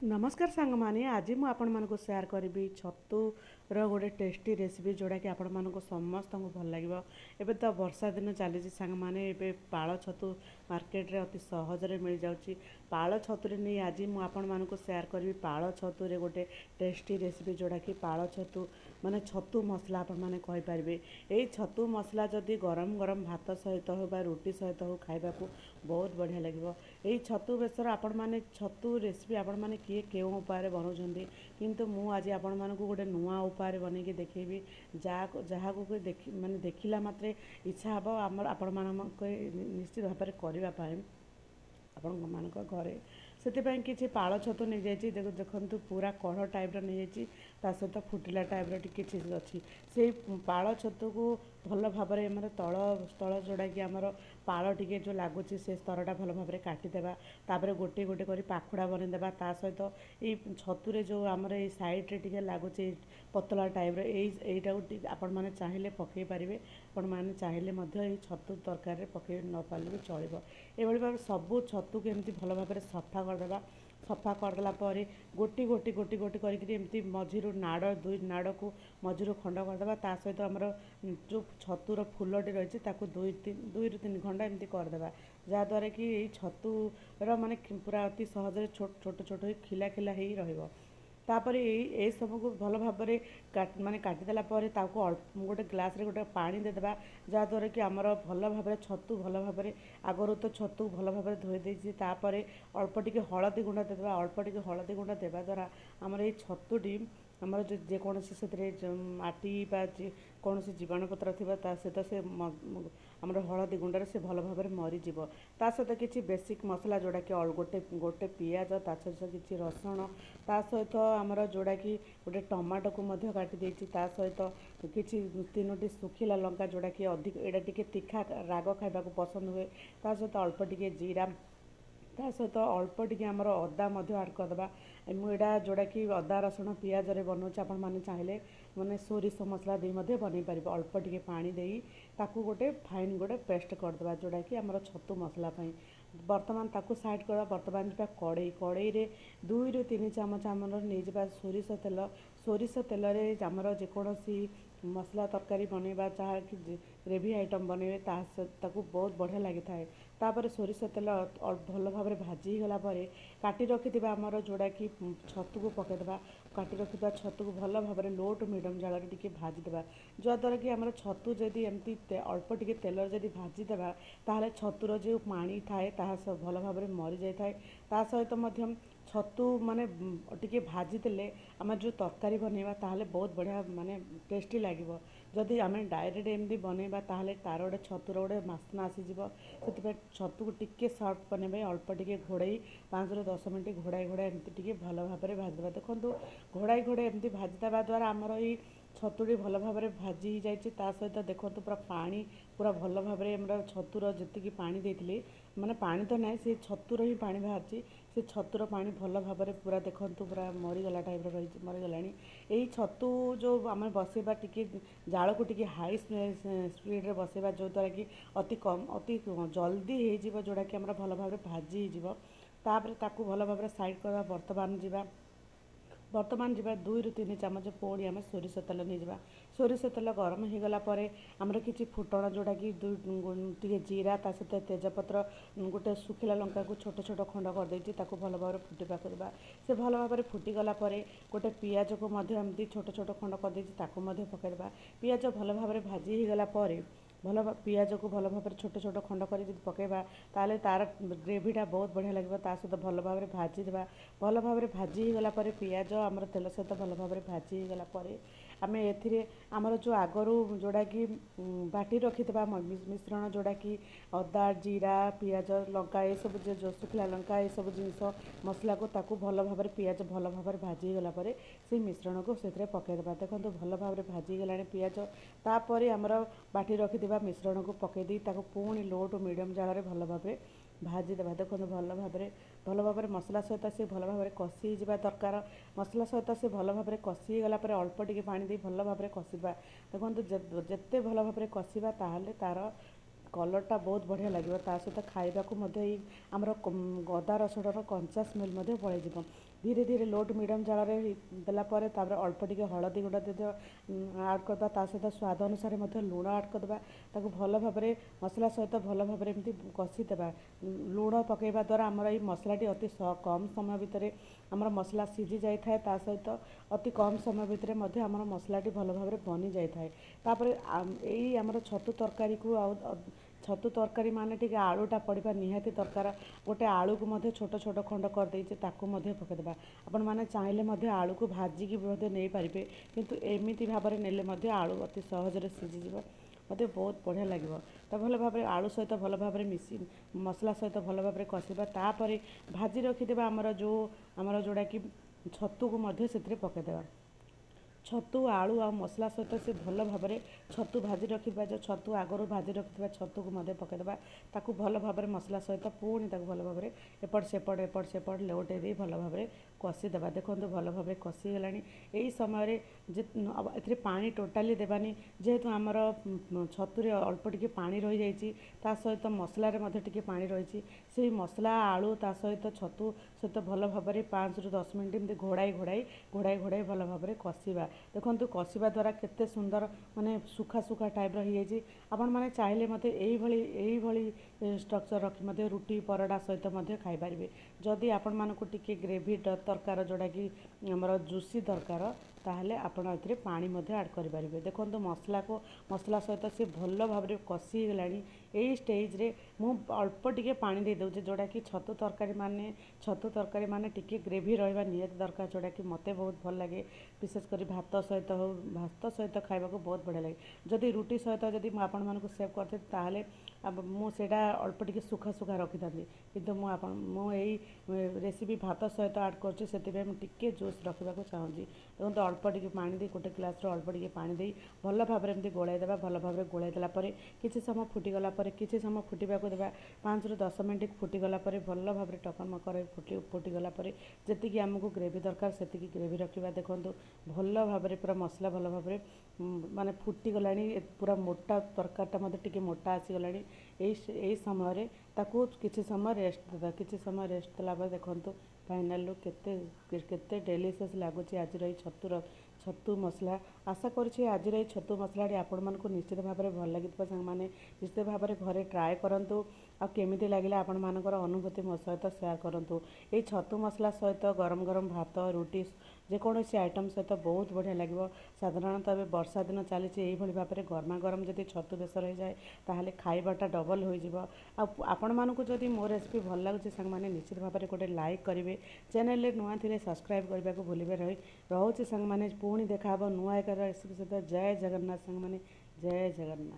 नमस्कार सांग माने आज मु आपण मानको शेयर करी छतुर गोटे टेस्टी रेसिपी जोड़ा कि आपण मानको समस्त को भल लगे। एबे तो वर्षा दिन चली सांग माने एबे पाଳ छतु मार्केट रे अति सहजरे मिल जाउची। पाଳ छतुरे नहीं आज मु आपण मानको शेयर करी पाଳ छतुरे गोटे टेस्टी रेसिपी जोड़ा कि पाଳ छतु माने छतु मसला आपण माने कहि पारबे। एई छतु मसला जदि गरम गरम भात सहित हो बा रोटी सहित हो खाइबा को बहुत बढ़िया लगिवो। एई छतु बेसर आपण माने छतु रेसिपी आपण माने किए केउ उपाय बनाउछन्ती किंतु मु आज आपण मानकु गोटे नुआ उपाय बनैकी देखेबी जहाँ को देखि माने देखिला मात्रे इच्छा हबो हमर आपण मानक निश्चित भाव में करबा पाए आपण मानक घरे से किसी पाଳ छतु नहीं जाइए देखु पूरा कढ़ टाइप्र नहीं जाइए ता सहित फुटिला टाइप्र किसी अच्छी से पाଳ छतु को भल भाव में तल तल जोड़ा कि आमर पाଳ टिके जो लगुच से स्तरटा भल भाव में काटिदेबा तापर गोटे गोटे कर पाखुड़ा बनईदेबा ता सहित ये छतुरे जो आमर ये सैड्रे टे लगुच पतला टाइप्र यहीटा आपण मैंने चाहिए पकई पारे आपण मैंने चाहिए छतु तरकारी पकई न पारे भी चलो। ये भाव सबू छतु को एमती भल भाव सफा करदेबा सफा करदेला गोटी गोटी गोटी गोटी करमती मझीरू नाड़ दुई नाड़ को मझीरू खंड करदेबा ता सहित आमर जो छतुर फुलटी रही दुई रु तीन खंड एमती करदेबा जहाँद्वारा कि छतुर माने पूरा अति सहज छोट छोट छोट खिला खिला ही रहिबो। तापर ये सब को भल भाव में माने काटिदेला गोटे ग्लास रे गोटे पानी देदेबा जहाँद्वारा कि आमर भल भाव छतु भल भाव आगरू तो छतु भल भाव धोई देछि तापर अल्प टिके हलदी गुंडा देदेबा अल्प टिके हलदी गुंडा देवा द्वारा आमर ये छतुटी आमर जेकोसी से माटी कौन जीवाणु पत्र थी सहित से आमर हलदी गुंडार से भल भाव मरीज ता सहित किसी बेसिक मसला जोड़ा कि गोटे गोटे पियाज ता सहित किसी रसुण ता सहित आमर जोड़ा कि गोटे टमाटो को काटी देछि ता सहित किसी तीनोटी सुखिला लंका जोड़ा कि अधिक एटा टिके तीखा राग खाइबा को पसंद हुए ता सहित अल्प टिके जीरा ता सहित अल्प टिके आमर अदा आड करदेबा मुझा जोड़ा कि अदा रसुण पियाज बनाऊँ आपण मैंने चाहिए मैंने सोरिष मसला दे बनई पार अल्प टिके पानी दे ताकू गोटे फाइन गोटे पेस्ट करदेबा जोड़ा कि आमर छतु मसला बर्तमान ताकू साइड करवा बर्तमान जा कड़ई कड़ई रे 2 रु 3 चामच आमर नहीं जा सोरिष तेल आमर जेकोसी मसला तरकारी बनइबा चाहे कि ग्रेवी आइटम बनइबे ताकू बहुत बढ़िया लगी थाए। तापर सोरिष तेल भल भाव भाजी गला काटी रखि आमर जोड़ा कि छतु को पकईदेबा काटी रखा छतु को भल भाव लो टू मीडियम जाल टे भाजीदेबा जहाँद्वारा कि आमर छतु जदि एमती अल्प टिके तेल जदि भाजीदेबा ताहले छतुर जो पानी थाए सब भल भाव मरी जाए ता सहित छतु माने टिके भाजी देले आम जो तरकारी बनइबा ताहले बहुत बढ़िया माने टेस्टी लगे जदि आम डायरेक्ट एमती बनइबा ताहले तार गोटे छतुर गोटे बास्ना आसीଯିव से छतु को टिके सॉफ्ट बनइबा अल्प टिके घोड़ाई 5 रु 10 मिनट घोड़ाई घोड़ाई एमती टिके भल भाव में भाजीदेबा देखो घोड़ाई घोड़ाई एमती भाजीदेबा द्वारा आमर ये छतुटी भल भाव में भाजी ही जाइए ता सहित देखो पूरा पानी पूरा भल भाव में छतुर जी पानी देती माने पानी तो ना से छतुर ही पानी बाहर से छतुर पानी भल भाव में पूरा देखु पूरा मरीगला टाइप रही मरीगला यही छतु जो आम बसैबा टी जाल को टी हाई स्पीड बसैबा जो द्वारा कि अति कम अति जल्दी हो जोड़ा कि आम भल भाव भाजी होपर ताकू भल भाव साइड करवा बर्तमान जा 2 रु 3 चामच पुणी आम सोरिष तेल नहीं जा सोरिष तेल गरम हो गला आमर किसी फुटण जोड़ा कि टे जीरा ता सहित तेजपत्र गोटे सुखिला लंका को छोट छोट खंड करदे भल भाव फुटा करवा से भल भाव फुटीगला गोटे पियाज को एमती छोट छोट खंड करदे पकईदेबा पियाज भल भाव भाजी हो गला भल पियाज को भल भाव छोट छोट खंड कर पकेबा ताले तार ग्रेवीटा बहुत बढ़िया लगे सहित भल भाव भाजीदेबा भल भाव भाजी गला पियाज आमर तेल सहित भल भाव भाजी गला आम एमर जो आगरू जोड़ा कि बाटी रखिथा मिश्रण जोड़ा कि अदा जीरा पियाज लंका ये सब जो सुखिला लंका ये सब जिनस मसला को ताकू भल भाव पियाज भल भाव भाजी गला से मिश्रण को से पकईदेबा देखो भल भाव भाजी गला पियाज तापर आमर बाटी रखिथा मिश्रण को पकईदी पुणी लो टू मीडियम जाल भल भाव भाजीदेबा देखो भल भाव मसला सहित से भल भाव कषि जा दरकार मसला सहित से भल भाव कषि गला अल्प टिके पानी दे भल भाव कषिबा देखो जिते भल भाव कषिबा ताहले तार କଲର୍ଟା ବହୁତ ବଢ଼ିଆ ଲାଗିବ। ତା ସହିତ ଖାଇବାକୁ ମଧ୍ୟ ଏଇ ଆମର ଅଦା ରସୁଣର କଞ୍ଚା ସ୍ମେଲ୍ ମଧ୍ୟ ପଳେଇଯିବ। ଧୀରେ ଧୀରେ ଲୋ ଟୁ ମିଡ଼ିୟମ୍ ଜାଳରେ ଦେଲା ପରେ ତାପରେ ଅଳ୍ପ ଟିକେ ହଳଦୀ ଗୁଣ୍ଡ ଦେଇଦେବା ଆଡ଼୍ କରିଦେବା। ତା ସହିତ ସ୍ୱାଦ ଅନୁସାରେ ମଧ୍ୟ ଲୁଣ ଆଡ଼୍ କରିଦେବା। ତାକୁ ଭଲ ଭାବରେ ମସଲା ସହିତ ଭଲ ଭାବରେ ଏମିତି କଷିଦେବା। ଲୁଣ ପକାଇବା ଦ୍ୱାରା ଆମର ଏଇ ମସଲାଟି ଅତି କମ୍ ସମୟ ଭିତରେ ଆମର ମସଲା ସିଝି ଯାଇଥାଏ। ତା ସହିତ ଅତି କମ୍ ସମୟ ଭିତରେ ମଧ୍ୟ ଆମର ମସଲାଟି ଭଲ ଭାବରେ ବନି ଯାଇଥାଏ। ତାପରେ ଏଇ ଆମର ଛତୁ ତରକାରୀକୁ ଆଉ ଛତୁ ତରକାରୀ ମାନେ ଟିକେ ଆଳୁଟା ପଡ଼ିବା ନିହାତି ଦରକାର। ଗୋଟେ ଆଳୁକୁ ମଧ୍ୟ ଛୋଟ ଛୋଟ ଖଣ୍ଡ କରିଦେଇଛି, ତାକୁ ମଧ୍ୟ ପକାଇଦେବା। ଆପଣମାନେ ଚାହିଁଲେ ମଧ୍ୟ ଆଳୁକୁ ଭାଜିକି ମଧ୍ୟ ନେଇପାରିବେ, କିନ୍ତୁ ଏମିତି ଭାବରେ ନେଲେ ମଧ୍ୟ ଆଳୁ ଅତି ସହଜରେ ସିଝିଯିବ, ମୋତେ ବହୁତ ବଢ଼ିଆ ଲାଗିବ। ତ ଭଲ ଭାବରେ ଆଳୁ ସହିତ ଭଲ ଭାବରେ ମସଲା ସହିତ ଭଲ ଭାବରେ କଷିବା। ତାପରେ ଭାଜି ରଖିଦେବା ଆମର ଯେଉଁଟାକି ଛତୁକୁ ମଧ୍ୟ ସେଥିରେ ପକାଇଦେବା। ଛତୁ ଆଳୁ ଆଉ ମସଲା ସହିତ ସେ ଭଲ ଭାବରେ ଛତୁ ଭାଜି ରଖିଥିବା ଯେଉଁ ଛତୁ ଆଗରୁ ଭାଜି ରଖିଥିବା ଛତୁକୁ ମଧ୍ୟ ପକାଇଦେବା। ତାକୁ ଭଲ ଭାବରେ ମସଲା ସହିତ ପୁଣି ତାକୁ ଭଲ ଭାବରେ ଏପଟ ସେପଟ ଲେଉଟାଇ ଦେଇ ଭଲ ଭାବରେ କଷିଦେବା। ଦେଖନ୍ତୁ ଭଲ ଭାବରେ କଷିଗଲାଣି। ଏହି ସମୟରେ ଏଥିରେ ପାଣି ଟୋଟାଲି ଦେବାନି, ଯେହେତୁ ଆମର ଛତୁରେ ଅଳ୍ପ ଟିକେ ପାଣି ରହିଯାଇଛି, ତା ସହିତ ମସଲାରେ ମଧ୍ୟ ଟିକେ ପାଣି ରହିଛି। ସେଇ ମସଲା ଆଳୁ ତା ସହିତ ଛତୁ ସହିତ ଭଲ ଭାବରେ 5ରୁ 10 ମିନିଟ୍ ଏମିତି ଘୋଡ଼ାଇ ଭଲ ଭାବରେ କଷିବା। ଦେଖନ୍ତୁ କଷିବା ଦ୍ୱାରା କେତେ ସୁନ୍ଦର ମାନେ ସୁଖା ଟାଇପ୍ର ହେଇଯାଇଛି। ଆପଣମାନେ ଚାହିଁଲେ ମଧ୍ୟ ଏଇଭଳି ଷ୍ଟ୍ରକ୍ଚର୍ ରଖି ମଧ୍ୟ ରୁଟି ପରଟା ସହିତ ମଧ୍ୟ ଖାଇପାରିବେ। ଯଦି ଆପଣମାନଙ୍କୁ ଟିକେ ଗ୍ରେଭି ଦରକାର, ଯେଉଁଟାକି ଆମର ଜୁସି ଦରକାର, ତାହେଲେ ଆପଣ ଏଥିରେ ପାଣି ମଧ୍ୟ ଆଡ଼୍ କରିପାରିବେ। ଦେଖନ୍ତୁ ମସଲା ସହିତ ସେ ଭଲ ଭାବରେ କଷି ହେଇଗଲାଣି। ଏଇ ଷ୍ଟେଜ୍ରେ ମୁଁ ଅଳ୍ପ ଟିକେ ପାଣି ଦେଇଦେଉଛି, ଯେଉଁଟାକି ଛତୁ ତରକାରୀ ମାନେ ଟିକେ ଗ୍ରେଭି ରହିବା ନିହାତି ଦରକାର, ଯେଉଁଟାକି ମୋତେ ବହୁତ ଭଲ ଲାଗେ। ବିଶେଷ କରି ଭାତ ସହିତ ଖାଇବାକୁ ବହୁତ ବଢ଼ିଆ ଲାଗେ। ଯଦି ରୁଟି ସହିତ ଯଦି ମୁଁ ଆପଣମାନଙ୍କୁ ସେର୍ଭ କରିଥିଲି, ତାହେଲେ ମୁଁ ସେଇଟା ଅଳ୍ପ ଟିକେ ସୁଖା ରଖିଥାନ୍ତି, କିନ୍ତୁ ମୁଁ ଏଇ ରେସିପି ଭାତ ସହିତ ଆଡ଼୍ କରୁଛି, ସେଥିପାଇଁ ମୁଁ ଟିକେ ଜୁସ୍ ରଖିବାକୁ ଚାହୁଁଛି। ଦେଖନ୍ତୁ ଅଳ୍ପ ଟିକେ ପାଣି ଦେଇ ଗୋଟେ ଗ୍ଲାସ୍ରୁ ଅଳ୍ପ ଟିକେ ପାଣି ଦେଇ ଭଲ ଭାବରେ ଏମିତି ଗୋଳାଇ ଦେବା। ଭଲ ଭାବରେ ଗୋଳାଇ ଦେଲା ପରେ କିଛି ସମୟ ଫୁଟିବାକୁ ଦେବା। 5ରୁ 10 ମିନିଟ୍ ଫୁଟିଗଲା ପରେ ଭଲ ଭାବରେ ଟକମକ ଫୁଟିଗଲା ପରେ ଯେତିକି ଆମକୁ ଗ୍ରେଭି ଦରକାର ସେତିକି ଗ୍ରେଭି ରଖିବା। ଦେଖନ୍ତୁ ଭଲ ଭାବରେ ପୁରା ମସଲା ଭଲ ଭାବରେ ମାନେ ଫୁଟିଗଲାଣି। ପୁରା ମୋଟା ତରକାରୀଟା ମଧ୍ୟ ଟିକେ ମୋଟା ଆସିଗଲାଣି। ଏଇ ସମୟରେ ତାକୁ କିଛି ସମୟ ରେଷ୍ଟ ଦେବା। କିଛି ସମୟ ରେଷ୍ଟ ଦେଲା ପରେ ଦେଖନ୍ତୁ ଫାଇନାଲ୍ରୁ କେତେ ଡେଲିସିୟସ୍ ଲାଗୁଛି ଆଜିର ଏଇ ଛତୁ ମସଲା। ଆଶା କରୁଛି ଆଜିର ଏଇ ଛତୁ ମସଲାଟି ଆପଣମାନଙ୍କୁ ନିଶ୍ଚିତ ଭାବରେ ଭଲ ଲାଗିଥିବ। ସାଙ୍ଗମାନେ ନିଶ୍ଚିତ ଭାବରେ ଘରେ ଟ୍ରାଏ କରନ୍ତୁ, ଆଉ କେମିତି ଲାଗିଲା ଆପଣମାନଙ୍କର ଅନୁଭୂତି ମୋ ସହିତ ସେୟାର କରନ୍ତୁ। ଏଇ ଛତୁ ମସଲା ସହିତ ଗରମ ଭାତ, ରୁଟି, ଯେକୌଣସି ଆଇଟମ୍ ସହିତ ବହୁତ ବଢ଼ିଆ ଲାଗିବ। ସାଧାରଣତଃ ଏବେ ବର୍ଷା ଦିନ ଚାଲିଛି, ଏଇଭଳି ଭାବରେ ଗରମ ଯଦି ଛତୁ ବେସର ହେଇଯାଏ, ତାହେଲେ ଖାଇବାଟା ଡବଲ୍ ହୋଇଯିବ। ଆଉ ଆପଣମାନଙ୍କୁ ଯଦି ମୋ ରେସିପି ଭଲ ଲାଗୁଛି ସାଙ୍ଗମାନେ, ନିଶ୍ଚିତ ଭାବରେ ଗୋଟେ ଲାଇକ୍ କରିବେ। ଚ୍ୟାନେଲରେ ନୂଆ ଥିଲେ ସବସ୍କ୍ରାଇବ୍ କରିବାକୁ ଭୁଲିବେ ରହୁଛି ସାଙ୍ଗମାନେ। ପୁଣି ଦେଖାହେବ ନୂଆ ଏକ ରେସିପି ସହିତ। ଜୟ ଜଗନ୍ନାଥ ସାଙ୍ଗମାନେ, ଜୟ ଜଗନ୍ନାଥ।